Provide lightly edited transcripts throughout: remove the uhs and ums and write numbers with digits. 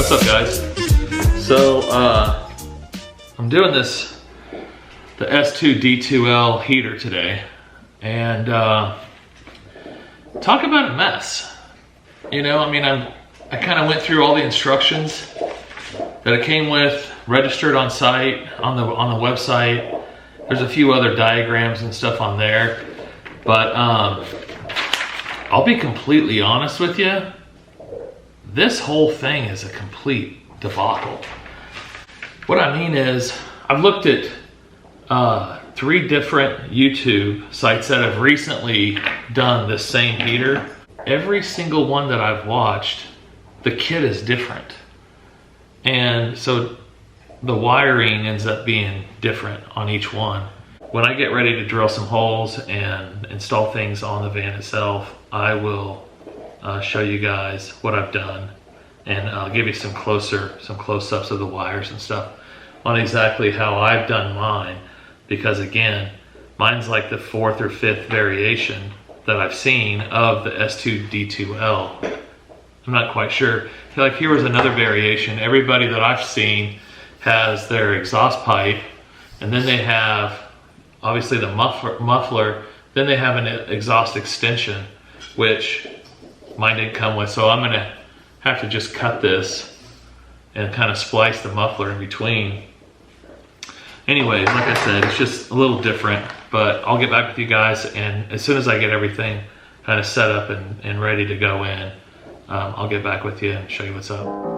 What's up, guys? So I'm doing the S2D2L heater today, and talk about a mess. You know, I mean, I kind of went through all the instructions that it came with, registered on site, on the website. There's a few other diagrams and stuff on there, but I'll be completely honest with you. This whole thing is a complete debacle. What I mean is, I've looked at 3 different YouTube sites that have recently done the same heater. Every single one that I've watched, the kit is different. And so the wiring ends up being different on each one. When I get ready to drill some holes and install things on the van itself, I will show you guys what I've done, and I'll give you some close-ups of the wires and stuff on exactly how I've done mine, because again, mine's like the 4th or 5th variation that I've seen of the S2D2L. I'm not quite sure. Like, here was another variation. Everybody that I've seen has their exhaust pipe, and then they have obviously the muffler, then they have an exhaust extension, which mine didn't come with. So I'm gonna have to just cut this and kind of splice the muffler in between. Anyways, like I said, it's just a little different, but I'll get back with you guys, and as soon as I get everything kind of set up and ready to go in, I'll get back with you and show you what's up.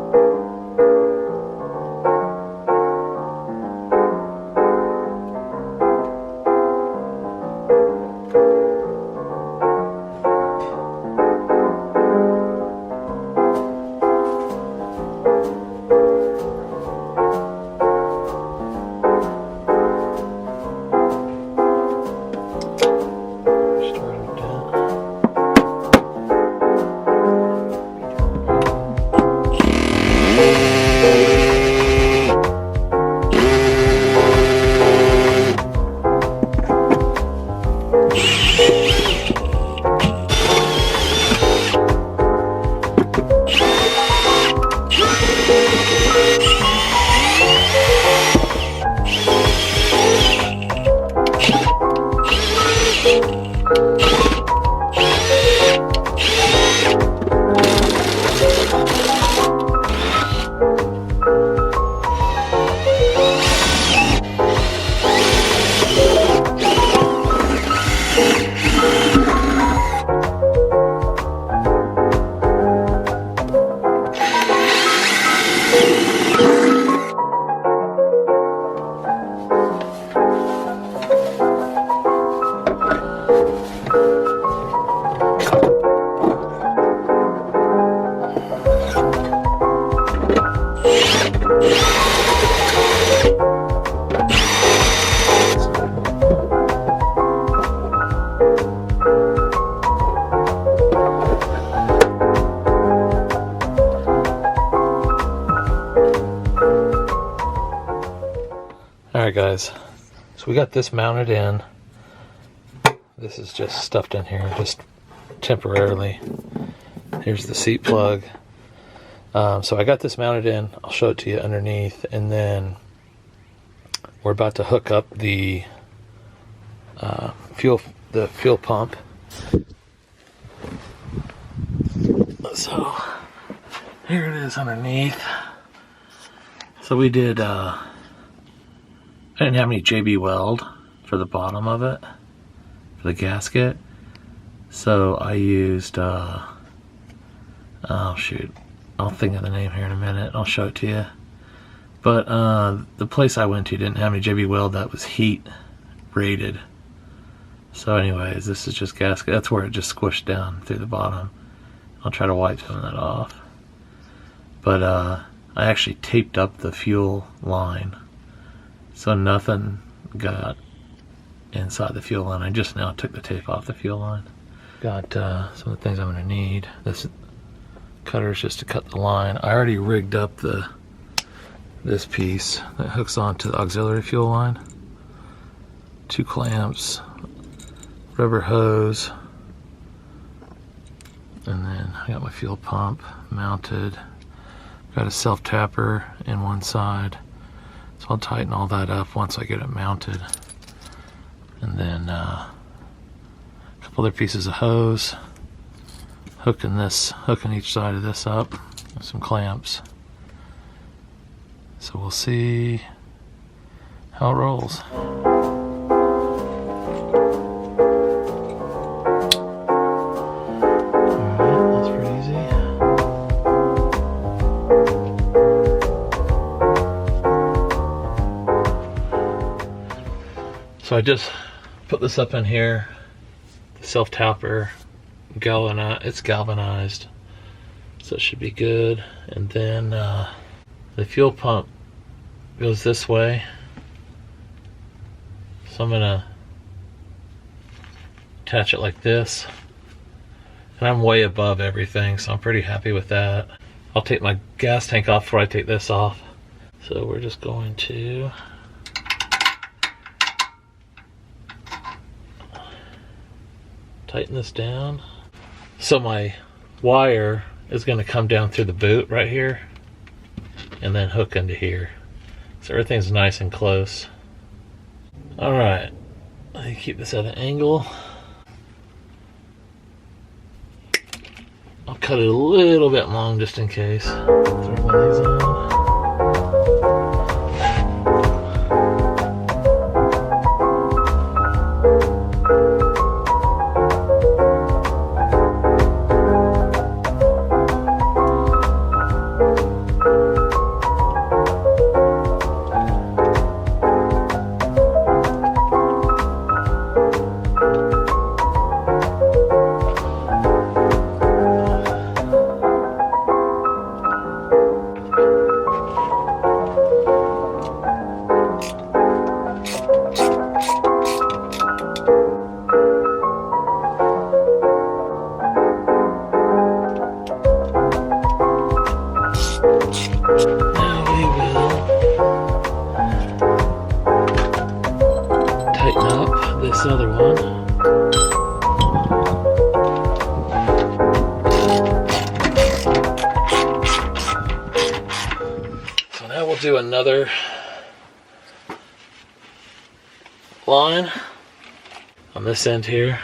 Alright guys, so we got this mounted in. This is just stuffed in here just temporarily. Here's the seat plug. So I got this mounted in. I'll show it to you underneath, and then we're about to hook up the fuel pump. So here it is underneath. So we did I didn't have any JB weld for the bottom of it, for the gasket, so I used oh shoot, I'll think of the name here in a minute. I'll show it to you. But the place I went to didn't have any JB weld that was heat rated. So anyways, this is just gasket. That's where it just squished down through the bottom. I'll try to wipe some of that off. But I actually taped up the fuel line, so nothing got inside the fuel line. I just now took the tape off the fuel line. Got some of the things I'm going to need. This cutter is just to cut the line. I already rigged up this piece that hooks onto the auxiliary fuel line. 2 clamps, rubber hose, and then I got my fuel pump mounted. Got a self-tapper in one side. So I'll tighten all that up once I get it mounted. And then a couple other pieces of hose. Hooking each side of this up with some clamps. So we'll see how it rolls. Alright, that's pretty easy. So I just put this up in here. The self-tapper, it's galvanized. So it should be good. And then the fuel pump goes this way. So I'm gonna attach it like this. And I'm way above everything, so I'm pretty happy with that. I'll take my gas tank off before I take this off. So we're just going to tighten this down. So my wire is gonna come down through the boot right here and then hook into here. So everything's nice and close. All right, I keep this at an angle. I'll cut it a little bit long just in case. Throw one of these on. Other one. So now we'll do another line on this end here.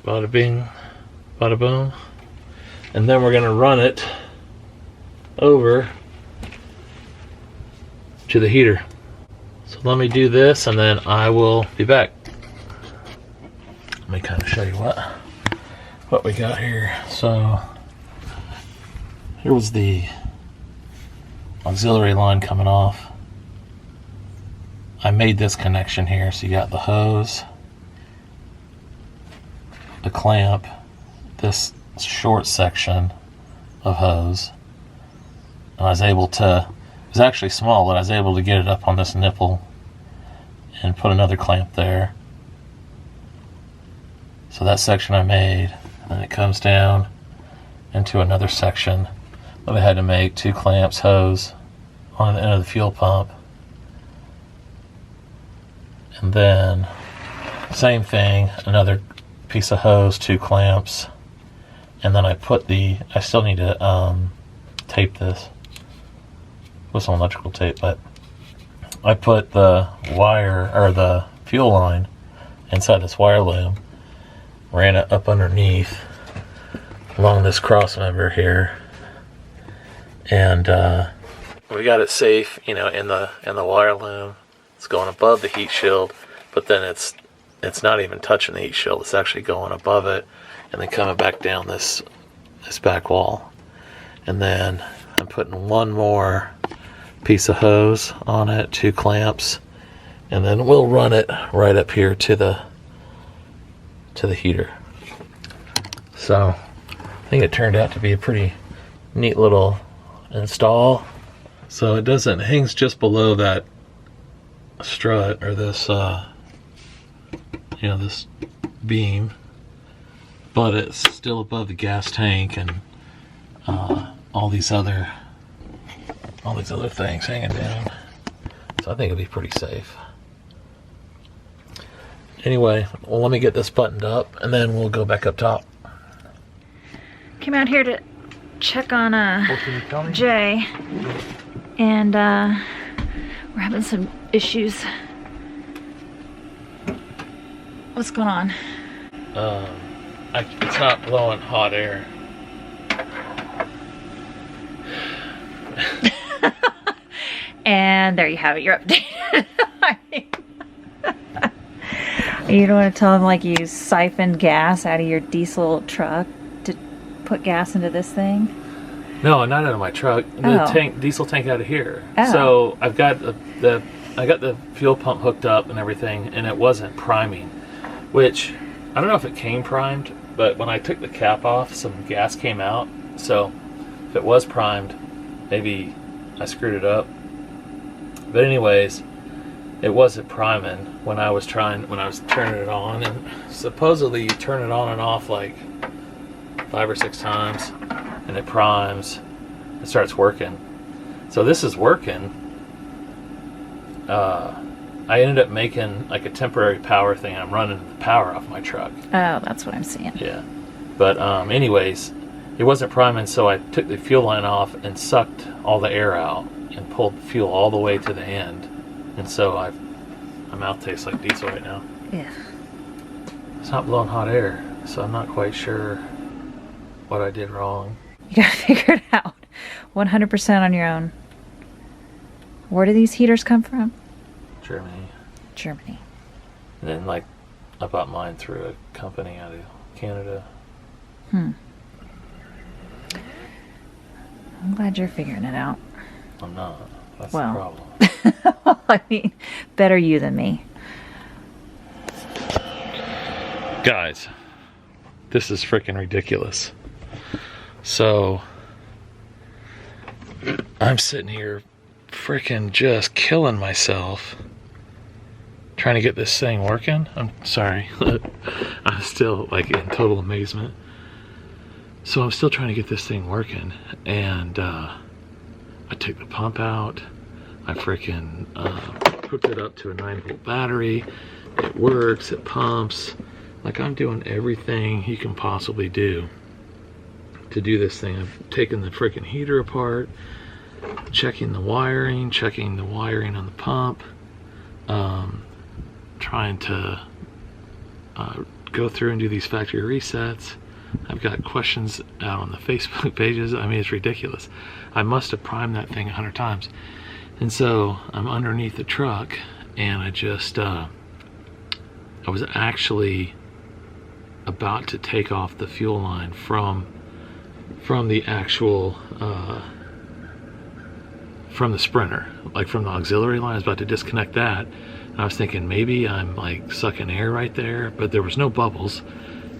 Bada bing, bada boom. And then we're gonna run it over to the heater. So let me do this and then I will be back. Let me kind of show you what we got here. So here was the auxiliary line coming off. I made this connection here. So you got the hose, the clamp, this short section of hose. And I was able to, it was actually small, but I was able to get it up on this nipple and put another clamp there. So that section I made, and it comes down into another section that I had to make 2 clamps, hose on the end of the fuel pump. And then same thing, another piece of hose, 2 clamps, and then I still need to tape this with some electrical tape, but I put the wire, or the fuel line, inside this wire loom, ran it up underneath along this cross member here, and we got it safe, you know, in the wire loom. It's going above the heat shield, but then it's not even touching the heat shield. It's actually going above it and then coming back down this back wall. And then I'm putting one more piece of hose on it, 2 clamps, and then we'll run it right up here to the heater. So I think it turned out to be a pretty neat little install. So it hangs just below that strut, or this this beam, but it's still above the gas tank and all these other things hanging down. So I think it'll be pretty safe. Anyway, well, let me get this buttoned up and then we'll go back up top. Came out here to check on Well, can you tell me? Jay, and we're having some issues. What's going on? It's not blowing hot air. And there you have it. You're updated. You don't want to tell them like you siphoned gas out of your diesel truck to put gas into this thing? No, not out of my truck. The diesel tank out of here. Oh. So I've got I got the fuel pump hooked up and everything, and it wasn't priming. Which I don't know if it came primed, but when I took the cap off, some gas came out. So if it was primed, maybe I screwed it up. But anyways, it wasn't priming when I was turning it on, and supposedly you turn it on and off like 5 or 6 times, and it primes, it starts working. So this is working. I ended up making like a temporary power thing. I'm running the power off my truck. Oh, that's what I'm seeing. Yeah. But anyways, it wasn't priming, so I took the fuel line off and sucked all the air out and pulled fuel all the way to the end. And so my mouth tastes like diesel right now. Yeah. It's not blowing hot air, so I'm not quite sure what I did wrong. You gotta figure it out. 100% on your own. Where do these heaters come from? Germany. Germany. And then like I bought mine through a company out of Canada. I'm glad you're figuring it out. I'm not. That's Well. the problem. I mean, better you than me. Guys, this is freaking ridiculous. So I'm sitting here freaking just killing myself trying to get this thing working. I'm sorry. I'm still like in total amazement. So I'm still trying to get this thing working, and I took the pump out. I freaking hooked it up to a 9-volt battery. It works, it pumps. Like, I'm doing everything you can possibly do to do this thing. I've taken the freaking heater apart, checking the wiring on the pump, trying to go through and do these factory resets. I've got questions out on the Facebook pages. I mean, it's ridiculous. I must have primed that thing 100 times. And so I'm underneath the truck, and I just I was actually about to take off the fuel line from the actual from the Sprinter, like from the auxiliary line. I was about to disconnect that, and I was thinking maybe I'm like sucking air right there, but there was no bubbles.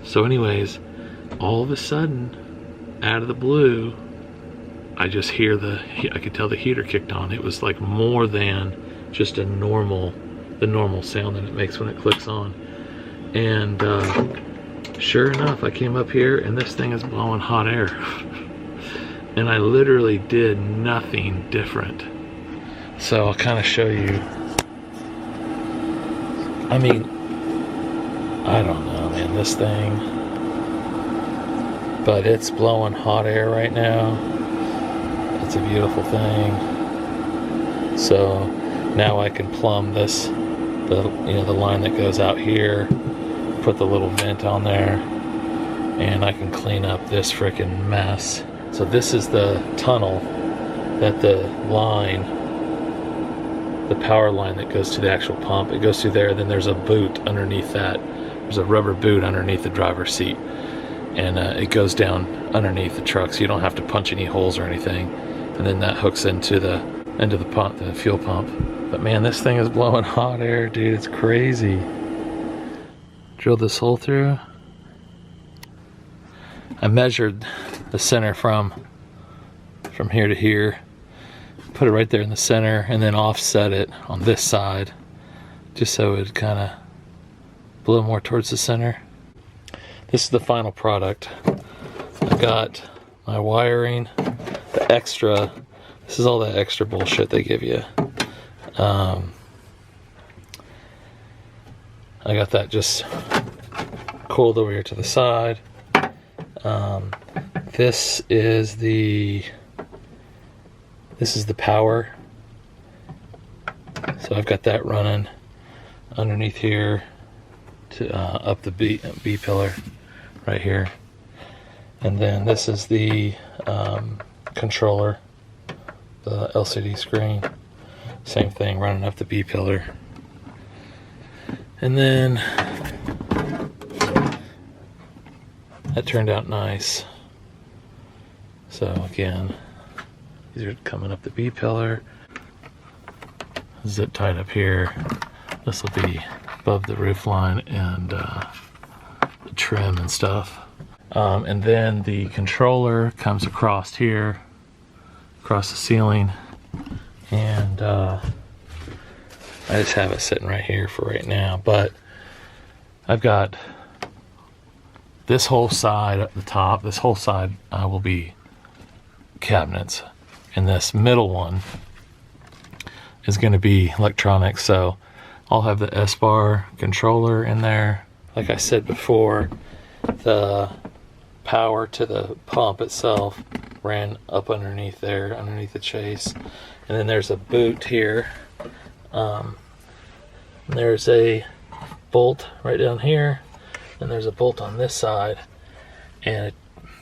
So anyways, all of a sudden, out of the blue, I just hear I could tell the heater kicked on. It was like more than just the normal sound that it makes when it clicks on. And sure enough, I came up here and this thing is blowing hot air. And I literally did nothing different. So I'll kind of show you. I mean, I don't know, man, this thing. But it's blowing hot air right now. It's a beautiful thing. So now I can plumb this, the line that goes out here, put the little vent on there, and I can clean up this freaking mess. So this is the tunnel that the power line that goes to the actual pump, it goes through there. Then there's a boot underneath that. There's a rubber boot underneath the driver's seat, and it goes down underneath the truck, so you don't have to punch any holes or anything. And then that hooks into the pump, the fuel pump. But man, this thing is blowing hot air, dude. It's crazy. Drilled this hole through. I measured the center from here to here, put it right there in the center, and then offset it on this side, just so it would kind of blow more towards the center. This is the final product. I got my wiring, the extra. This is all that extra bullshit they give you. I got that just coiled over here to the side. This is the power. So I've got that running underneath here to up the B pillar right here. And then this is the controller, the LCD screen. Same thing, running up the B pillar. And then that turned out nice. So again, these are coming up the B pillar. Zip tied up here. This will be above the roof line and the trim and stuff. And then the controller comes across here, across the ceiling, and I just have it sitting right here for right now. But I've got this whole side at the top. This whole side will be cabinets, and this middle one is going to be electronics. So I'll have the S-bar controller in there. Like I said before, the power to the pump itself ran up underneath there, underneath the chase. And then there's a boot here. There's a bolt right down here, and there's a bolt on this side, and it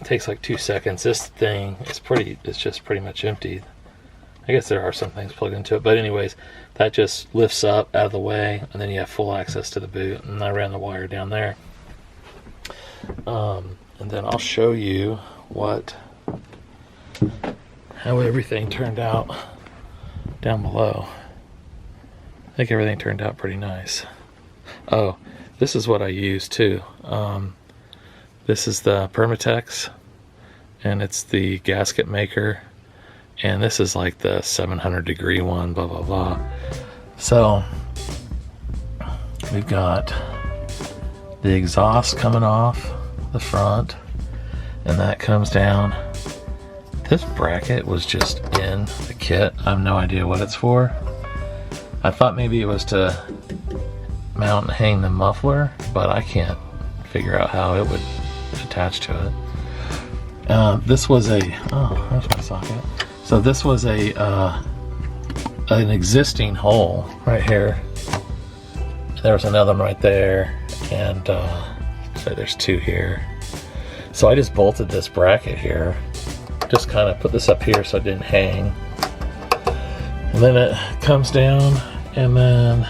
takes like 2 seconds. This thing is it's just pretty much empty. I guess there are some things plugged into it, but anyways, that just lifts up out of the way, and then you have full access to the boot. And I ran the wire down there. And then I'll show you how everything turned out down below. I think everything turned out pretty nice. Oh, this is what I use too. This is the Permatex, and it's the gasket maker. And this is like the 700 degree one, blah, blah, blah. So we've got the exhaust coming off the front, and that comes down. This bracket was just in the kit. I have no idea what it's for. I thought maybe it was to mount and hang the muffler, but I can't figure out how it would attach to it. This was there's my socket. So this was an existing hole right here. There was another one right there, and so there's two here. So I just bolted this bracket here, just kind of put this up here so it didn't hang. And then it comes down, and then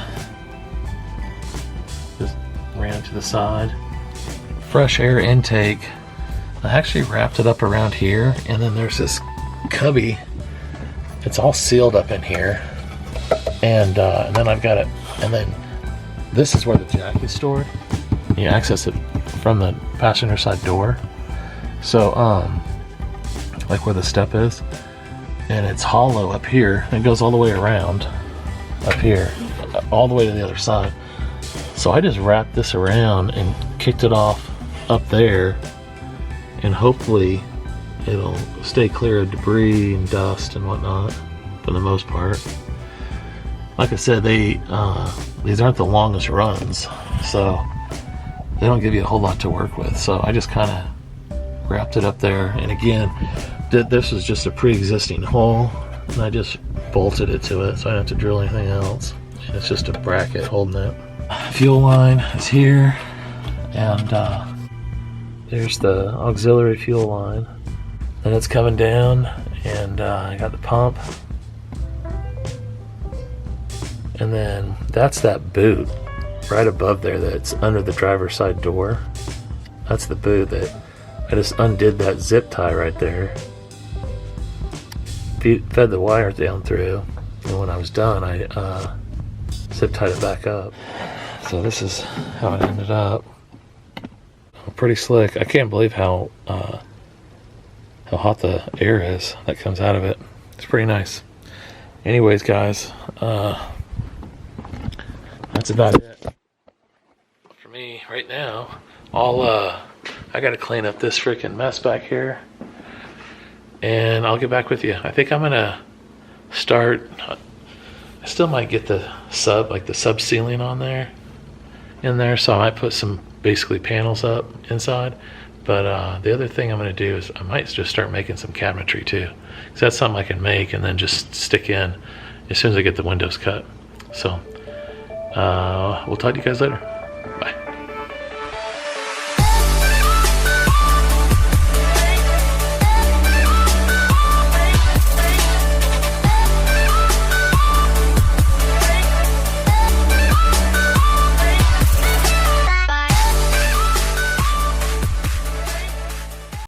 just ran to the side. Fresh air intake. I actually wrapped it up around here, and then there's this cubby. It's all sealed up in here, and then I've got it, and then this is where the jack is stored. You access it from the passenger side door. So like where the step is, and it's hollow up here. It goes all the way around up here, all the way to the other side. So I just wrapped this around and kicked it off up there, and hopefully it'll stay clear of debris and dust and whatnot for the most part. Like I said, these aren't the longest runs, so they don't give you a whole lot to work with. So I just kind of wrapped it up there, and again, this was just a pre-existing hole, and I just bolted it to it, so I don't have to drill anything else. And it's just a bracket holding it. Fuel line is here, and there's the auxiliary fuel line. And it's coming down, and I got the pump. And then that's that boot right above there that's under the driver's side door. That's the boot that I just undid that zip tie right there. Fed the wire down through, and when I was done, I zip tied it back up. So this is how it ended up. Pretty slick. I can't believe how hot the air is that comes out of it. It's pretty nice. Anyways, guys, that's about it for me right now. I gotta clean up this freaking mess back here, and I'll get back with you. I think I'm gonna start. I still might get the sub ceiling on there, so I might put some basically panels up inside. But the other thing I'm going to do is I might just start making some cabinetry too, because that's something I can make and then just stick in as soon as I get the windows cut. So we'll talk to you guys later.